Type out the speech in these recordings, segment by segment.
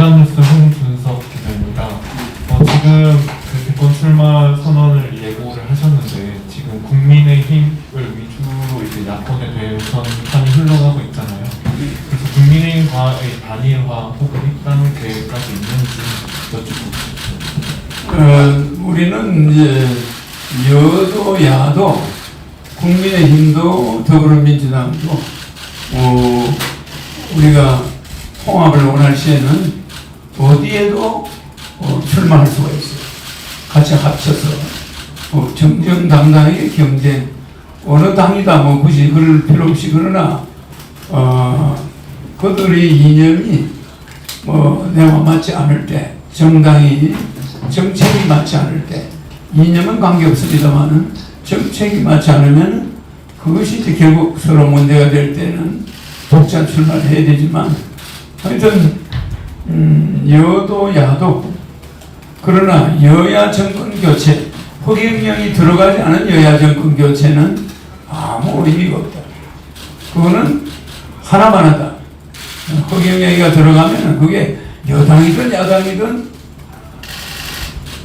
연합뉴스 홍준석 기자입니다. 지금 그 대권 출마 선언을 예고를 하셨는데 지금 국민의힘을 위주로 이제 야권의 대선판이 흘러가고 있잖아요. 그래서 국민의힘과의 단일화 혹은 입당 계획까지 있는지 여쭙고 싶습니다. 우리는 이제 여도 야도 국민의힘도 더불어민주당도 우리가 통합을 원할 시에는 어디에도 출마할 수가 있어요. 같이 합쳐서 정정당당하게 경쟁. 어느 당이다 뭐 굳이 그럴 필요 없이 그러나 그들의 이념이 내와 맞지 않을 때, 정당이 정책이 맞지 않을 때, 이념은 관계없습니다만은 정책이 맞지 않으면 그것이 이제 결국 서로 문제가 될 때는 독자 출마를 해야 되지만 하여튼 여도 야도 그러나 여야 정권 교체, 허경영이 들어가지 않은 여야 정권 교체는 아무 의미가 없다. 그거는 하나만 하다. 허경영이가 들어가면 그게 여당이든 야당이든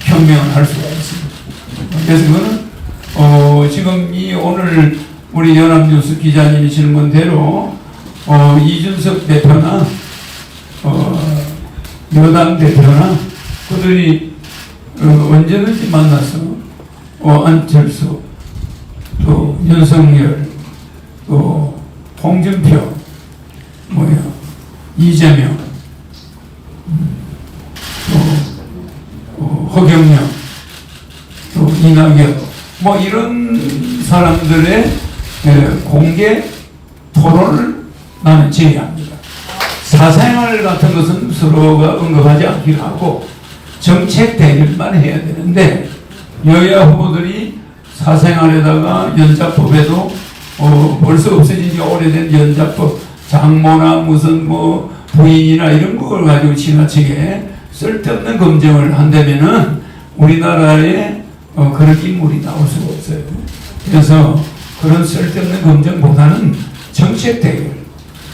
혁명을 할 수가 있습니다. 그래서 그거는 지금 이 오늘 우리 연합뉴스 기자님이 질문대로 이준석 대표나 여당 대표나 그들이 언제든지 만나서 안철수 또 윤석열 또 홍준표 이재명 또 허경영 또 이낙연 이런 사람들의 공개 토론을 나는 제의합니다. 사생활 같은 것은 서로가 언급하지 않기로 하고 정책 대결만 해야 되는데 여야 후보들이 사생활에다가 연자법에도 벌써 없어진 지 오래된 연자법 장모나 무슨 부인이나 이런 걸 가지고 지나치게 쓸데없는 검증을 한다면은 우리나라에 그런 인물이 나올 수가 없어요. 그래서 그런 쓸데없는 검증보다는 정책 대결,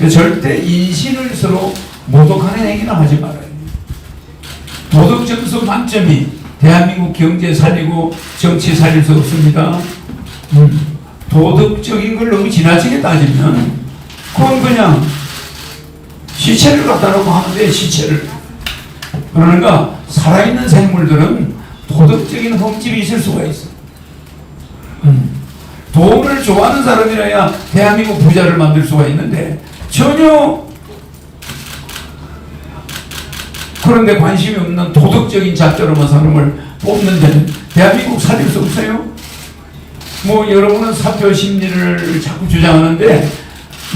절대 인신을 서로 모독하는 행위는 하지 말아요. 도덕 점수 만점이 대한민국 경제 살리고 정치 살릴 수 없습니다. 도덕적인 걸 너무 지나치게 따지면 그건 그냥 시체를 갖다 놓고 하는데 시체를. 그러니까 살아있는 생물들은 도덕적인 흠집이 있을 수가 있어. 돈을 좋아하는 사람이라야 대한민국 부자를 만들 수가 있는데 전혀 그런데 관심이 없는 도덕적인 잣대로만 사람을 뽑는 데는 대한민국 살릴 수 없어요. 여러분은 사표 심리를 자꾸 주장하는데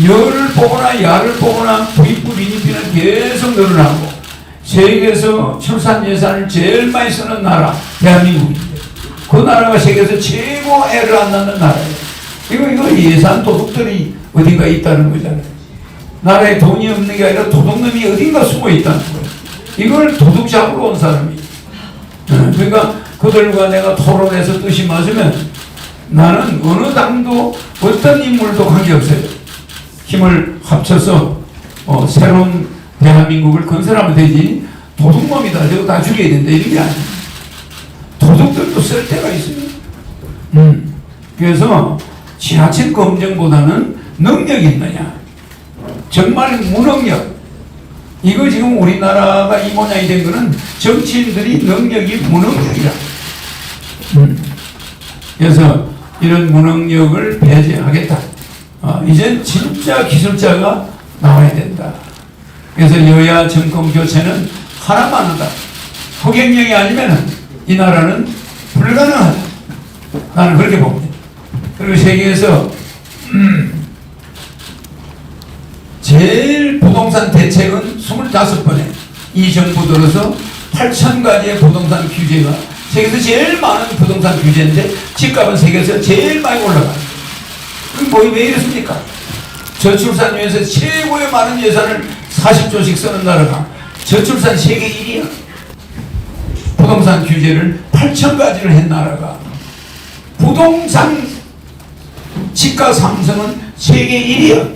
여를 뽑거나 야를 뽑거나 부익부 빈익빈은 계속 늘어나고 세계에서 출산 예산을 제일 많이 쓰는 나라 대한민국인데 그 나라가 세계에서 최고 애를 안 낳는 나라예요. 이거 예산 도둑들이 어딘가 있다는 거잖아요. 나라에 돈이 없는 게 아니라 도둑놈이 어딘가 숨어 있다는 거예요. 이걸 도둑 잡으러 온 사람이. 그러니까 그들과 내가 토론해서 뜻이 맞으면 나는 어느 당도 어떤 인물도 관계없어요. 힘을 합쳐서 새로운 대한민국을 건설하면 되지 도둑놈이다 저거 다 죽여야 된다 이런 게 아니에요. 도둑들도 쓸 때가 있어요. 그래서 지나친 검증보다는 능력이 있느냐, 정말 무능력. 이거 지금 우리나라가 이 모양이 된 거는 정치인들이 능력이 무능력이라. 그래서 이런 무능력을 배제하겠다. 이젠 진짜 기술자가 나와야 된다. 그래서 여야 정권 교체는 하나만 하다. 허경영이 아니면 이 나라는 불가능하다. 나는 그렇게 봅니다. 그리고 세계에서 제일 부동산 대책은 25번에 이 정부 들어서 8,000가지의 부동산 규제가 세계에서 제일 많은 부동산 규제인데 집값은 세계에서 제일 많이 올라가요. 그럼 왜 이렇습니까? 저출산위에서 최고의 많은 예산을 40조씩 쓰는 나라가 저출산 세계 1위야. 부동산 규제를 8,000가지를 한 나라가 부동산 집가 상승은 세계 1위야.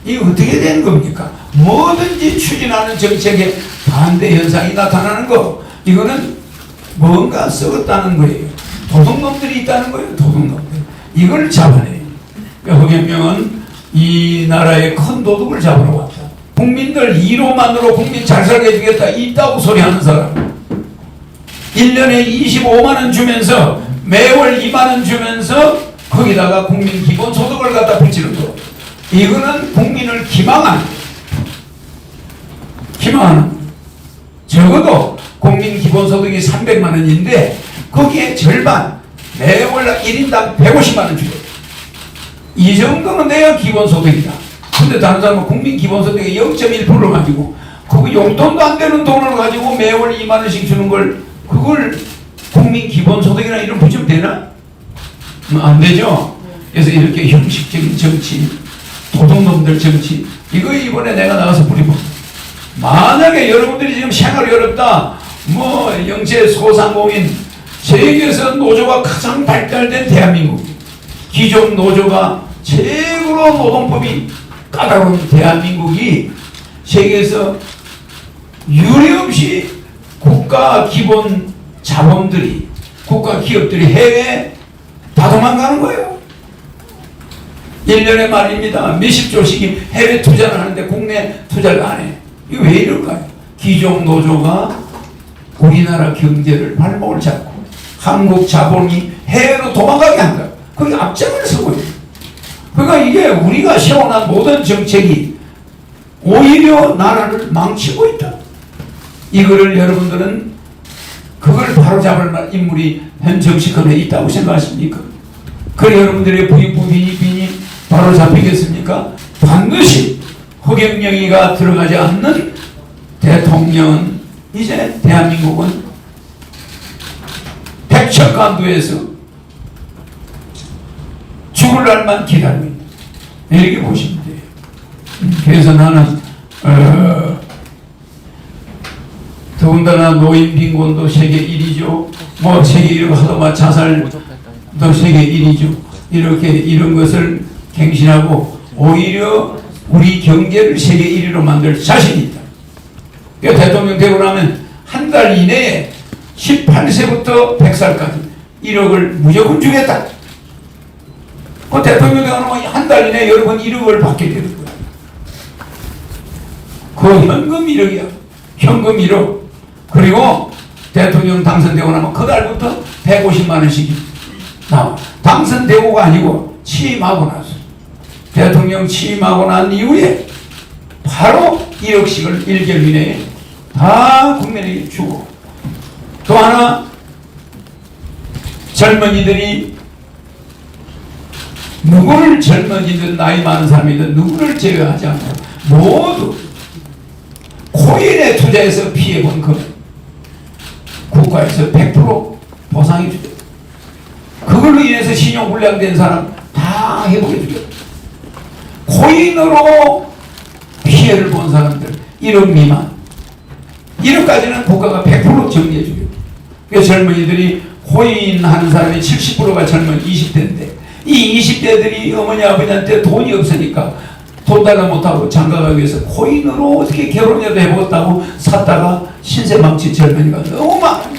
이게 어떻게 되는 겁니까? 뭐든지 추진하는 정책에 반대 현상이 나타나는 거, 이거는 뭔가 썩었다는 거예요. 도둑놈들이 있다는 거예요. 도둑놈들. 이걸 잡아내요. 허경영은 이 나라의 큰 도둑을 잡으러 왔다. 국민들 2로만으로 국민 잘 살게 해주겠다, 있다고 소리하는 사람. 1년에 25만원 주면서 매월 2만원 주면서 거기다가 국민 기본소득을 갖다 붙이는 거. 이거는 국민을 기망하는, 적어도 국민 기본소득이 300만원인데 거기에 절반, 매월 1인당 150만원 주고, 이 정도는 내야 기본소득이다. 근데 다른 사람은 국민 기본소득의 0.1%를 가지고 그거 용돈도 안 되는 돈을 가지고 매월 2만원씩 주는 걸, 그걸 국민 기본소득이나 이름 붙이면 되나? 안 되죠. 그래서 이렇게 형식적인 정치, 도둑놈들 정치, 이거 이번에 내가 나가서 부리고, 만약에 여러분들이 지금 생활이 어렵다, 뭐 영체 소상공인, 세계에서 노조가 가장 발달된 대한민국, 기존 노조가 최고로 노동법이 까다로운 대한민국이 세계에서 유례없이 국가 기본 자본들이, 국가 기업들이 해외에 다 도망가는 거예요. 1년에 말입니다. 몇십 조씩이 해외 투자를 하는데 국내 투자를 안 해. 이거 왜 이럴까요? 기존 노조가 우리나라 경제를 발목을 잡고 한국 자본이 해외로 도망가게 한다. 그게 앞장을 서고 있어요. 그러니까 이게 우리가 세워놓은 모든 정책이 오히려 나라를 망치고 있다. 이거를 여러분들은 그걸 바로잡을 만한 인물이 현 정치권에 있다고 생각하십니까? 그래 여러분들의 부인이 바로 잡히겠습니까? 반드시 허경영이가 들어가지 않는 대통령은, 이제 대한민국은 백척간두에서 죽을 날만 기다리고 있다. 이렇게 보시면 돼요. 그래서 나는 더군다나 노인 빈곤도 세계 1위죠. 뭐 세계 1위고 하도만 자살도 세계 1위죠. 이렇게 이런 것을 갱신하고 오히려 우리 경제를 세계 1위로 만들 자신이 있다. 그러니까 대통령 되고 나면 한 달 이내에 18세부터 100살까지 1억을 무조건 주겠다. 그 대통령 되고 나면 한 달 이내에 여러분 1억을 받게 되는 거야. 그 현금 1억이야. 현금 1억. 그리고 대통령 당선되고 나면 그 달부터 150만원씩 나와. 당선되고가 아니고 취임하고 나서. 대통령 취임하고 난 이후에 바로 1억씩을 1개월 이내에 다 국민에게 주고, 또 하나 젊은이들이 누구를, 젊은이든 나이 많은 사람이든 누구를 제외하지 않고 모두 코인에 투자해서 피해본 그 국가에서 100% 보상해 주겠다. 그걸로 인해서 신용불량된 사람 다 해보게 주겠다. 코인으로 피해를 본 사람들 1억 미만, 1억까지는 국가가 100% 정리해 주겠다. 그래서 젊은이들이, 코인 하는 사람이 70%가 젊은 20대인데 이 20대들이 어머니 아버지한테 돈이 없으니까 돈 달라 못하고 장가가기 위해서 코인으로 어떻게 결혼이라도 해보겠다고 샀다가 신세 망친 젊은이가 너무 많아요.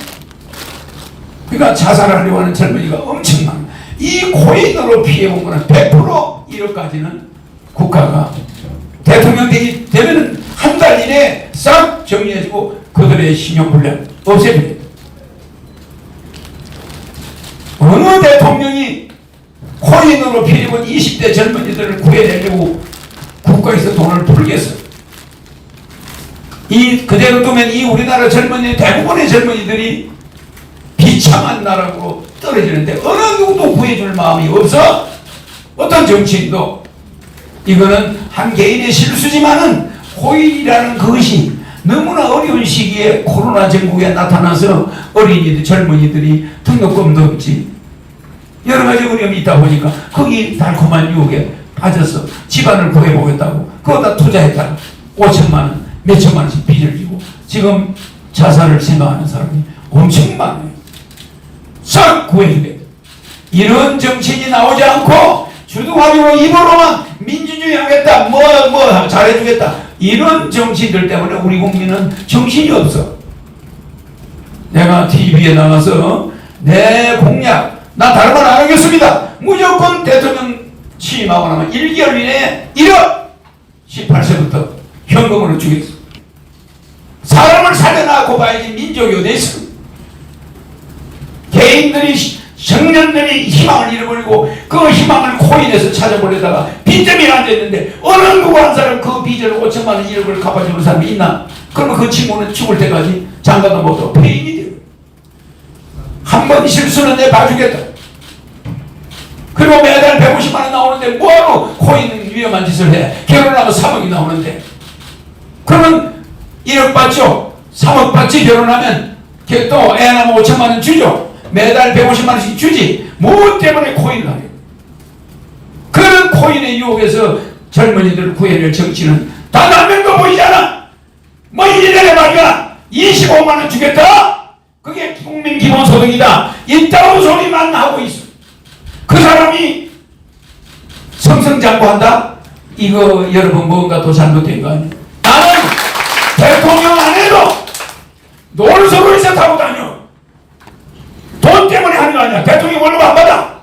그러니까 자살하려고 하는 젊은이가 엄청 많아요. 이 코인으로 피해본 거는 100% 1억까지는 국가가 대통령 되면 한 달 이내에 싹 정리해주고 그들의 신용불량 없애버려요. 어느 대통령이 코인으로 피해본 20대 젊은이들을 구해내려고 국가에서 돈을 풀겠어요? 그대로 두면 이 우리나라 젊은이, 대부분의 젊은이들이 비참한 나라로 떨어지는데 어느 누구도 구해줄 마음이 없어. 어떤 정치인도. 이거는 한 개인의 실수지만은 코인이라는 것이 너무나 어려운 시기에 코로나 전국에 나타나서 어린이들, 젊은이들이 등록금도 없지, 여러 가지 어려움이 있다 보니까 거기 달콤한 유혹에 빠져서 집안을 구해보겠다고 그거다 투자했다가 5천만원, 몇천만원씩 빚을 지고 지금 자살을 생각하는 사람이 엄청 많아요. 싹 구해주겠다. 이런 정치인이 나오지 않고 주도가지고 입으로만 민주주의 하겠다, 뭐 잘해주겠다, 이런 정치인들 때문에 우리 국민은 정신이 없어. 내가 TV에 나가서 내 공약, 나 다른 건 안 하겠습니다. 무조건 대통령 취임하고 나면 1개월 이내에 1억 18세부터 현금으로 주겠어. 사람을 살려놔고 봐야지 민족이 어디 있어. 개인들이, 청년들이 희망을 잃어버리고 그 희망을 코인에서 찾아보려다가 빚점이 앉아있는데 어느 누구 한 사람 그 빚을 5천만 원 1억을 갚아주는 사람이 있나? 그러면 그 친구는 죽을 때까지 장가도 못하고 폐인이 돼요. 한 번 실수는 내 봐주겠다. 그리고 매달 150만 원 나오는데 뭐하러 코인 위험한 짓을 해? 결혼하면 3억이 나오는데. 그러면 1억 받죠? 3억 받지? 결혼하면 또 애 낳으면 5천만 원 주죠? 매달 150만 원씩 주지? 뭐 때문에 코인을 하냐? 그런 코인의 유혹에서 젊은이들 구해낼 정치는 단 한 명도 보이지 않아. 뭐 1년에 말이야 25만 원 주겠다? 그게 국민 기본소득이다. 이따위 소리만 하고 있어. 그 사람이 성성장구한다? 이거 여러분 뭔가 더 잘못된 거 아니에요? 나는 대통령 안 해도 롤스로이스 타고 다녀. 돈 때문에 하는 거 아니야. 대통령 월급 안 받아.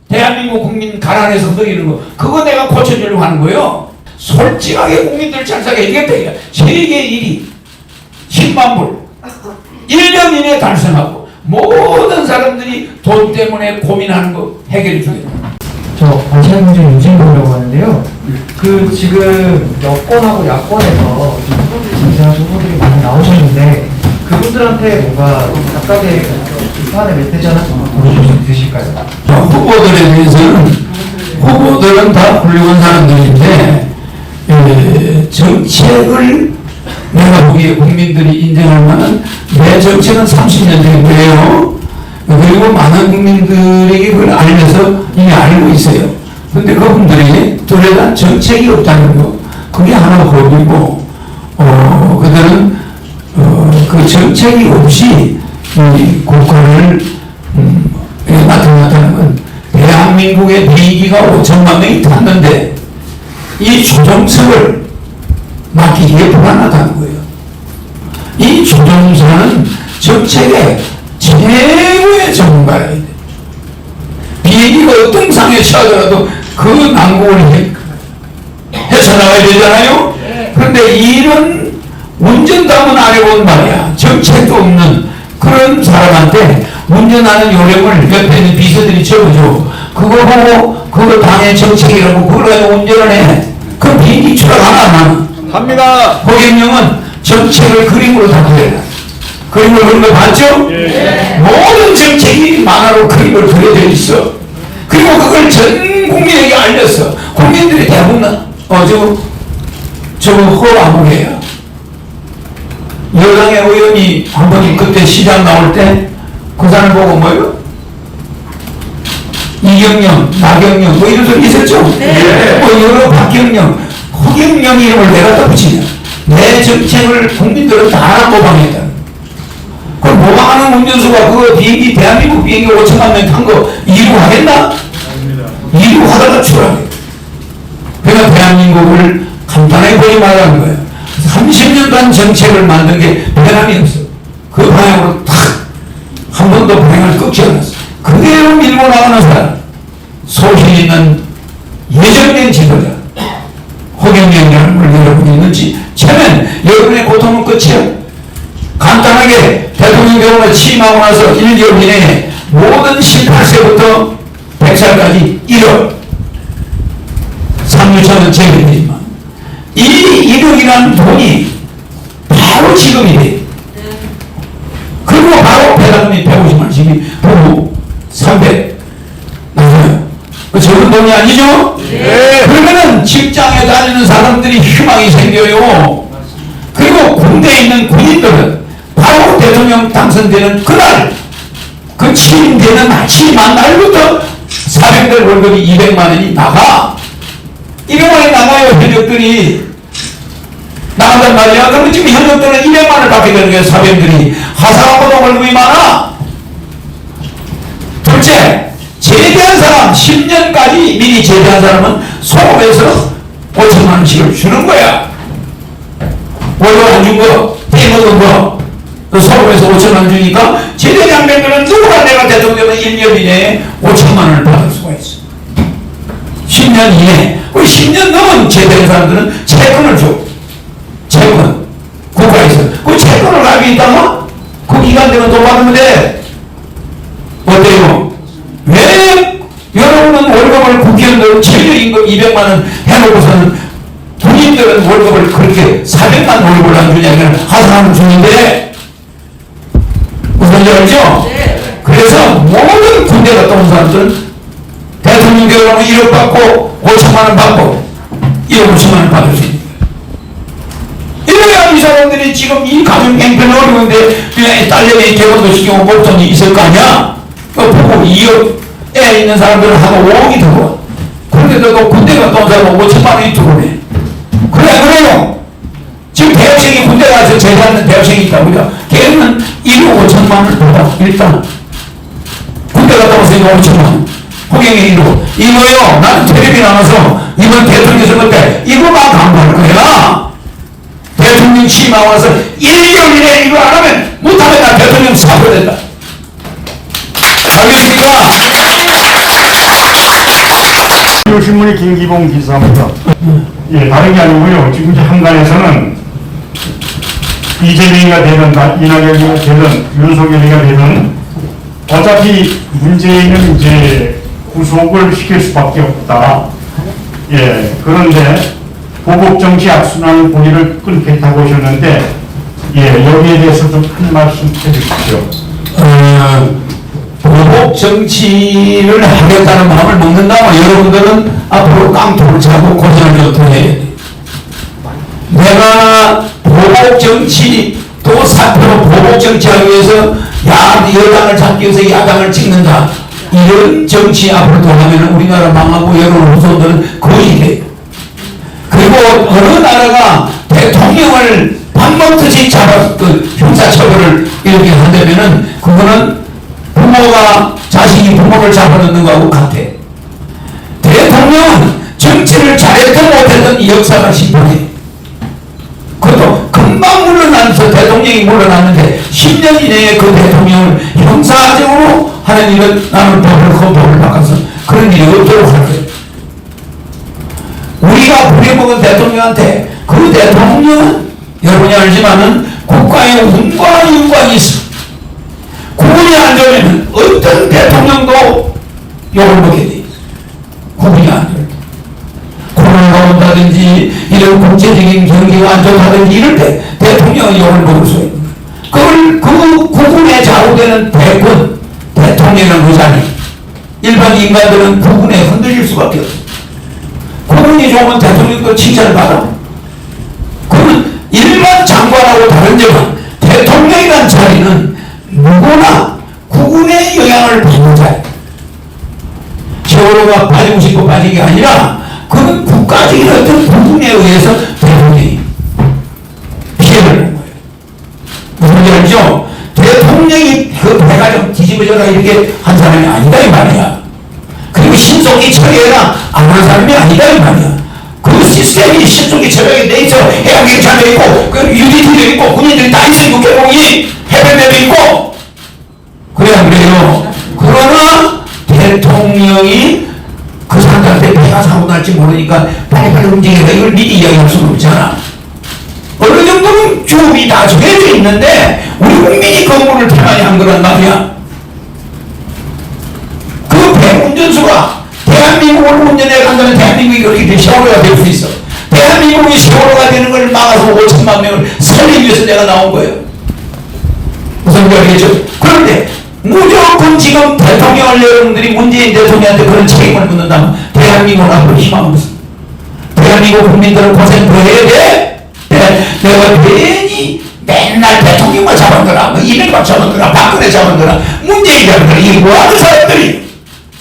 대한민국 국민 가난해서 먹이는 거 그거 내가 고쳐주려고 하는 거예요. 솔직하게 국민들 잘 살게 해주겠다. 세계 1위 10만 불 1년 이내에 달성하고 모든 사람들이 돈 때문에 고민하는 거 해결해 주겠다. 저 관심문제 유진보라고 하는데요. 그 지금 여권하고 야권에서 후보들 진지하신 후보들이 많이 나오셨는데 그분들한테 뭔가 각각의 비판의 메시지 하나 좀 보여줄 수 있으실까요? 후보들에 대해서는 후보들은 다 훌륭한 사람들인데 정책을 내가 보기에 국민들이 인정할 만한 내 정책은 30년 된 거예요. 그리고 많은 국민들이 그걸 알면서 이미 알고 있어요. 근데 그분들이 뚜렷한 정책이 없다는 거 그게 하나 고비고 그들은 그 정책이 없이 이 국가를 나타났다는 건 대한민국의 비기가 5천만 명이 탔는데 이 조정석을 맡기기에 불안하다는 거예요. 이 조정석은 정책의 최고의 전문가야 돼. 비행기가 어떤 상에 처하더라도 그 난국을 헤쳐나가야 되잖아요. 그런데 이런 운전담은 안 해본 말이야. 정책도 없는 그런 사람한테 운전하는 요령을 옆에 있는 비서들이 적어줘. 그거 보고 그거 당의 정책이라고 그걸 가지고 운전을 해. 그럼 비행기 추락하나 안 하나? 합니다. 호경영은 정책을 그림으로 다 그려라. 그림을 그린 거 봤죠? 예. 모든 정책이 만화로 그림을 그려져 있어. 그리고 그걸 전 국민에게 알렸어. 국민들이 대부분 저거 허아무개야. 여당의 의원이 한번 그때 시장 나올 때 그 사람 보고 뭐요? 이경영, 나경영 뭐 이런 소리 있었죠? 네. 뭐 여러 박경영, 허경영 이름을 내가 다 붙이냐? 내 정책을 국민들은 다 모방했다. 그럼 모방하는 운전수가 그 비행기 대한민국 비행기 5천만 명 탄 거 이루하겠나? 이루하다가 추락해. 그러니까 대한민국을 간단하게 보지 말라는 거예요. 30년간 정책을 만든 게 변함이 없어. 그 방향으로 탁 한 번도 방향을 꺾지 않았어. 그대로 밀고 나가는 사람, 소신 있는 예정된 지도자 허경영이라는 걸 여러분이 있는지 체면 여러분의 고통은 끝이야. 간단하게 대통령 경우에 취임하고 나서 1개월 이내에 모든 18세부터 100살까지 1억 3,6천원 제외되지만 이 1억이라는 돈이 바로 지급이 돼. 그리고 바로 배당금이 150만원씩이 보고 300 나와요. 적은 돈이 아니죠? 네. 그러면은 직장에 다니는 사람들이 희망이 생겨요. 그리고 군대에 있는 군인들은 바로 대통령 당선되는 그날 그 취임되는 아침 날부터 사병들 월급이 200만원이 나가. 200만원이 나가요. 현역들이 나간단 말이야. 그러면 지금 현역들은 200만원을 받게 되는 거예요. 사병들이 하사관보다 월급이 많아. 둘째, 제대한 사람 10년까지 미리 제대한 사람은 소급해서 5천만원씩을 주는 거야. 월급 안 준 거, 해먹은 거, 서울에서 5천만 주니까 지대장병들은 누구가 내가 대통령은 1년 이내에 5천만 원을 받을 수가 있어. 10년 이내. 그 10년 넘은 제대한 사람들은 채권을 줘. 채권. 국가에서. 그 채권을 가지고 있다가 그 기간 되면 돈 받으면 돼. 어때요? 왜 여러분은 월급을 국회의원들 최저임금 200만 원 해놓고서는 군인들은 월급을 그렇게 400만 월급을 안 주냐면 하사하는 중인데 무슨 줄 알죠? 네. 그래서 모든 군대 갔다 온 사람들은 대통령 되려면 1억 받고 5천만 원 받고 1억 5천만 원 받을 수 있는 거예요. 이래야 이 사람들이 지금 이 가정 행편이 어려운데 딸내미 결혼도 시키고 목돈이 있을 거 아니야? 보고 2억에 있는 사람들은 하고 5억이 들어와. 그런데도 군대 갔다 온 사람은 5천만 원이 들어오네. 그래요. 지금 대학생이 군대 가서 제대하는 대학생이 있다고요. 걔는 1억 5천만 원을 받아. 일단 군대 갔다 왔으니까 5천만 원. 호경이 1억. 이거요. 나는 텔레비 나와서 이번 대통령 선거 때 이거 막 강구할 거야. 대통령 취임하고 와서 1개월 이내 이거 안 하면 못하면 나 대통령 사표된다. 알겠습니까? 신문의 김기봉 기사입니다. 예, 다른 게 아니고요. 지금 이제 한간에서는 이재명이가 되든 이낙연이가 되든 윤석열이가 되든 어차피 문재인은 이제 구속을 시킬 수밖에 없다. 예, 그런데 보복 정치 악순환 고리를 끊겠다고 하셨는데, 예, 여기에 대해서 좀 한 말씀 해주십시오. 보복 정치를 하겠다는 마음을 먹는다면 여러분들은 앞으로 깡통을 차고 고생을 좀 해야 돼. 내가 보복 정치 또 사표로 보복 정치하기 위해서 여당을 잡기 위해서 야당을 찍는다. 이런 정치 앞으로 돌아가면 우리나라 망하고 여러분 후손들은 거의 돼. 그리고 어느 나라가 대통령을 밥먹듯이 잡아 형사처벌을 이렇게 한다면은 그거는 부모가 자식이 부모를 잡아놓는 거하고 같아. 대통령은 정치를 잘했든 못했든 역사가 심판해. 그것도 금방 물러나면서 대통령이 물러났는데 10년 이내에 그 대통령을 형사적으로 하는 일은 나는 법을 바꿔서 그런 일이 없도록 할 거예요. 우리가 부려먹은 대통령한테 그 대통령은 여러분이 알지만은 국가의 운과 윤곽이 있어. 구분이 안 되면 어떤 대통령도 욕을 먹게 돼 있어. 구분이 안 돼. 코로나가 온다든지 이런 국제적인 경기가 안 좋다든지 이럴 때 대통령은 욕을 먹을 수 있는 거야. 그 구분에 좌우되는 대권, 대통령이라는 의자니 일반 인간들은 구분에 흔들릴 수밖에 없어. 구분이 좋으면 대통령도 칭찬을 받아. 그러면 일반 장관하고 다른 점은 대통령이라는 자리는 누구나 구분의 영향을 받는 자예요. 세월호가 빠지고 싶고 빠진 게 아니라 그건 국가적인 어떤 구분에 의해서 대통령이 피해를 본 거예요. 무슨 알죠? 대통령이 그 배가 좀 뒤집어져라 이렇게 한 사람이 아니다 이 말이야. 그리고 신속히 처리해라 안 한 사람이 아니다 이 말이야. 그 시스템이 신속히 처리하게 돼 있어. 해양경찰도 있고 그 유니티도 있고 군인들이 다 있어. 국회공이 해변대도 있고 그래야 그래요. 그러나 대통령이 그 사람들한테 배가 사고 날지 모르니까 빨리빨리 움직여라 이걸 미리 이야기할 수는 없잖아. 어느 정도는 규범이 다 정해져 있는데 우리 국민이 건물을 태만히 한 거란 말이야. 그 배 운전수가 대한민국을 운전해 간다면 대한민국이 그렇게 세월호가 될 수 있어. 대한민국이 세월호가 되는 걸 막아서 5천만 명을 살리기 위해서 내가 나온 거예요. 무슨 말이겠죠? 그런데 무조건 지금 대통령을 여러분들이 문재인 대통령한테 그런 책임을 묻는다면 대한민국은 앞으로 희망은 없습니다. 대한민국 국민들은 고생 더 해야 돼. 내가 괜히 맨날 대통령만 잡아들라 뭐 이명박 잡아들라 박근혜 잡아들라 문재인 잡아들라 이게 뭐하는 사람들이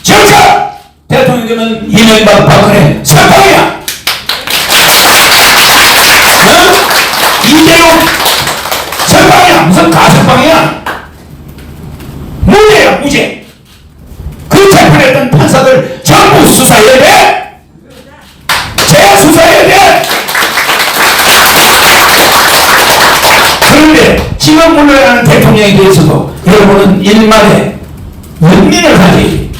정사 대통령 되면 이명박 박근혜 설탕이야. 이재용 설탕이야. 무슨 가설빵이야. 무죄야 무죄. 그 재판했던 판사들 전부 수사해야 돼. 재수사해야 돼. 깜짝 놀라야 하는 대통령에 대해서도 여러분은 일말에 연민을 가지고,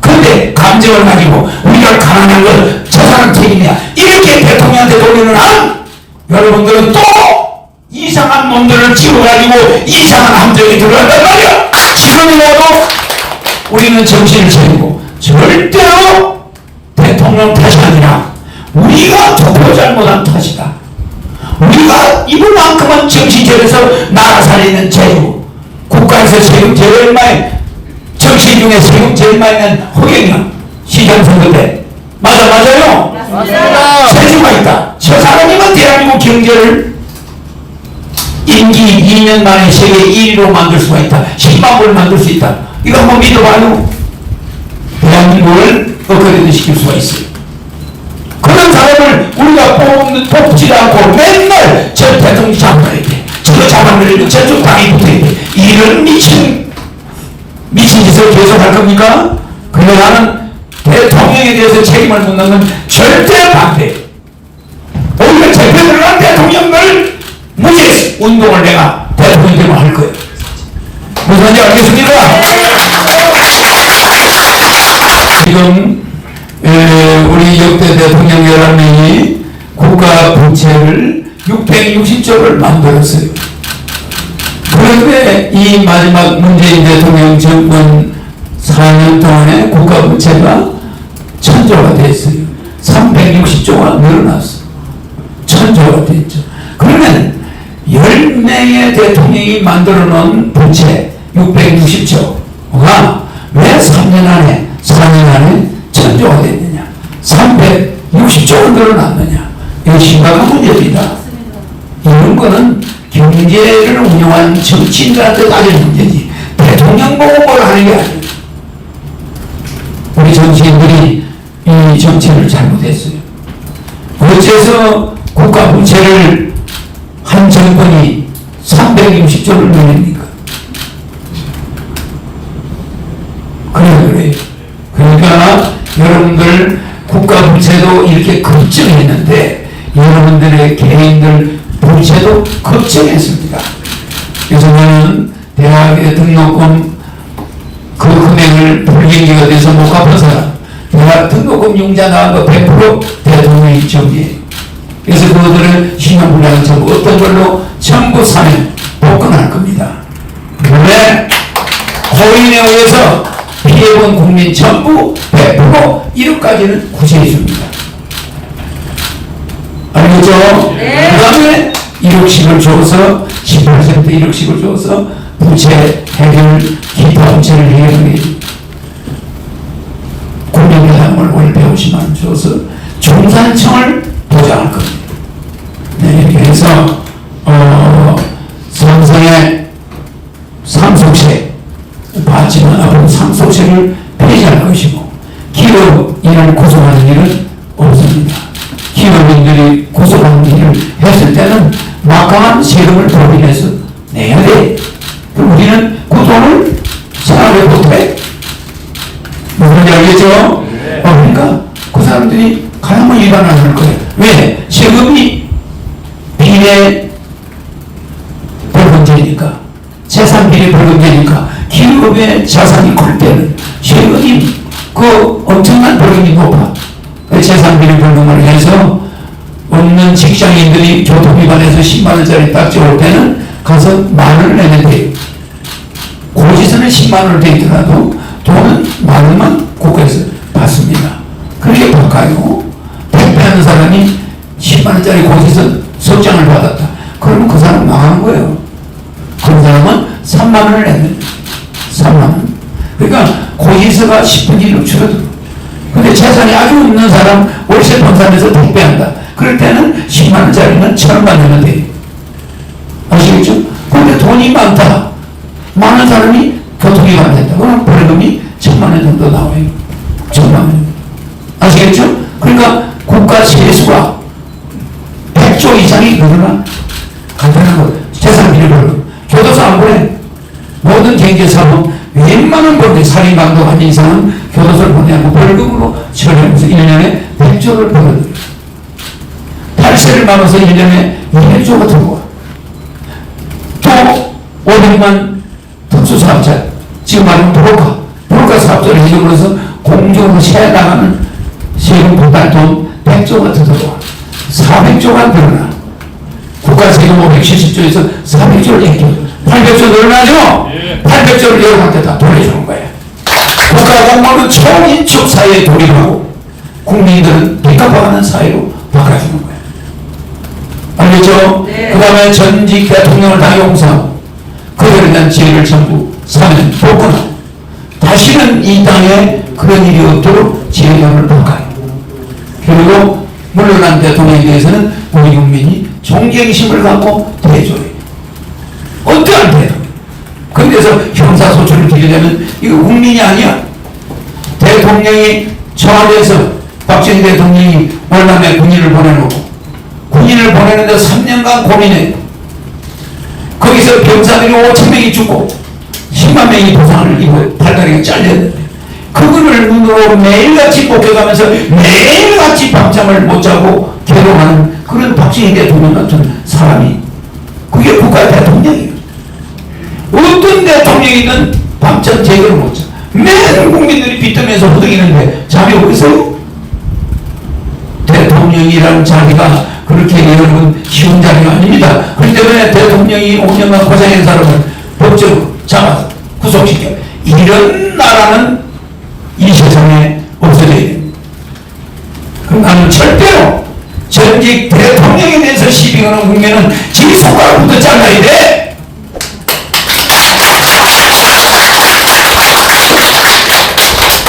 그런데 감정을 가지고 우리가 가난한 걸 저 사람 책임이야 이렇게 대통령한테 돌리는 한, 여러분들은 또 이상한 놈들을 찍어가지고 이상한 함정에 들어간단 말이야. 지금이라도 우리는 정신을 차리고, 절대로 대통령 탓이 아니라 우리가 투표 잘못한 탓이다. 우리가 이분만큼은 정치적에서 나라 살리는 제주, 국가에서 세금 제일 많이, 정치 중에 세금 제일 많이 낸 허경영 시장 선거 때 맞아요? 맞습니다. 세주가 있다. 저 사람이면 대한민국 경제를 임기 2년 만에 세계 1위로 만들 수가 있다. 10만 불 만들 수 있다. 이거 한번 믿어봐요. 대한민국을 업그레이드 시킬 수가 있어요. 그런 사람을 우리가 뽑지 않고 맨날 저 대통령 잡아야 돼. 저거 잡아내려고 저쪽 당이 붙어야 돼. 이런 미친 짓을 계속 할 겁니까? 그래 나는 대통령에 대해서 책임을 묻는 건 절대 반대. 오히려 재편을 한 대통령들 무죄 운동을 내가 대통령 되면 할 거예요. 무슨 말인지 알겠습니까? 지금 우리 역대 대통령 11명이 국가 부채를 660조를 만들었어요. 그런데 이 마지막 문재인 대통령 정권 4년 동안에 국가 부채가 1000조가 됐어요. 360조가 늘어났어. 1000조가 됐죠. 그러면 10명의 대통령이 만들어 놓은 부채 660조가 왜 4년 안에 1000조가 됐느냐, 360조가 늘어났느냐. 이거 심각한 문제입니다. 이런 거는 경제를 운영한 정치인들한테 따질 문제지 대통령 보고 뭘 하는 게 아니에요. 우리 정치인들이 이 정치를 잘못했어요. 어째서 국가 부채를 한 정권이 360조를 늘립니까? 그래요. 그러니까 여러분들 국가 부채도 이렇게 걱정했는데 여러분들의 개인들 부채도 걱정했습니다. 그래서 저는 대학의 등록금 그 금액을 불경기가 돼서 못 갚은 사람, 대학 등록금 융자 나간 거 100% 대통령이 정리해요. 그래서 그들을 신용불량은 전부 어떤 걸로 전부 사면 복권할 겁니다. 그런데 고인에 의해서 피해본 국민 전부 100% 1억까지는 구제해 줍니다. 알겠죠? 네. 그 다음에 1억씩을 줘서 18% 1억씩을 줘서 부채 해결, 기타 부채를 해결하게 해줍니다. 국민연합을 월 150만 원 줘서 중산층을 보장할 겁니다. 네, 이렇게 해서 삼성의 상속세 받지만 앞으로 상속세를 폐지할 것이고 기업인을 구속하는 일은 없습니다. 기업인들이 구속하는 일을 했을 때는 막강한 세금을 도입해서 내야 돼. 그럼 우리는 그 돈을 생활에 못해. 무슨 알겠죠? 그러니까 그 사람들이 가야만 일반을 할 거예요. 왜? 세금이 비례 벌금제니까, 재산 비례 벌금제니까 기업의 자산이 클 때는 세금이 그 엄청난 벌금이 높아. 재산 비례 벌금을 해서 없는 직장인들이 교통위반해서 10만원짜리 딱지 올 때는 가서 10,000원을 내면 돼요. 고지서는 10만원을 돼 있더라도 돈은 10,000원만 국가에서 받습니다. 그렇게 바꿔요. 택배하는 사람이 10만원짜리 고지서 석장을 받았다. 그러면 그 사람 망하는 거예요. 그런 사람은 3만원을 내면 3만원. 그러니까 고지서가 10분의 1로 줄어들어. 근데 재산이 아주 없는 사람 월세 분산해서 택배한다. 그럴 때는 10만원짜리는 1,000원만 내면 돼요. 아시겠죠? 그런데 돈이 많다. 많은 사람이 교통위반 됐다. 그럼 벌금이 1,000만원 정도 나와요. 1,000만원. 아시겠죠? 그러니까 국가 세수가 100조 이상이 늘어나. 간단한 거. 재산 비례벌금. 교도소 안 보내. 모든 경제사업 웬만한 건데 살인 강도한 이상은 교도소를 보내고 벌금으로 처리하면서 1년에 100조를 벌어들여요. 탈세를 막아서 1년에 200조가 들어와. 또 500만 특수사업자, 지금 말하면 브로커 사업자를 해줌으로써 공적으로 세나가는 세금 보달 돈 100조가 더 들어와. 400조가 늘어나. 국가 세금 570조에서 400조를 얘기해. 800조 늘어나죠? 800조를 여러분한테 다 돌려주는 거예요. 국가 공무원은 초인축 사회에 돌입하고 국민들은 빚갚아가는 사회로 바꿔주는 거예요. 알겠죠? 네. 그 다음에 전직 대통령을 다 용서하고 그들에 대한 죄를 전부 사면 복구하고 다시는 이 땅에 그런 일이 없도록 재판을 바꿔요. 그리고 물러난 대통령에 대해서는 우리 국민이 존경심을 갖고 대줘요. 어떠한 대통령. 그래서 형사소송을 기르려면 이거 국민이 아니야. 대통령이 청와대에서 박정희 대통령이 월남에 군인을 보내놓고 군인을 보내는데 3년간 고민해. 거기서 병사들이 5,000명이 죽고 10만 명이 부상을 입어 발다리가 잘렸는데 그분을 눈으로 매일같이 목격하면서 매일같이 밤잠을 못 자고 괴로워하는 그런 박정희 대통령 같은 사람이 그게 국가 대통령이에요. 어떤 대통령이든 밤잠 제대로 못 자. 매일 국민들이 빚더면서 허덕이는데 잠이 어디서요? 대통령이라는 자리가 그렇게 여러분 쉬운 자리가 아닙니다. 그런데 왜 대통령이 5년간 고생한 사람을 법적으로 잡아서 구속시켜? 이런 나라는 이 세상에 없어져야 됩니다. 그럼 나는 절대로 전직 대통령에 대해서 시비 거는 국민은 지 손가락부터 잘라야 돼.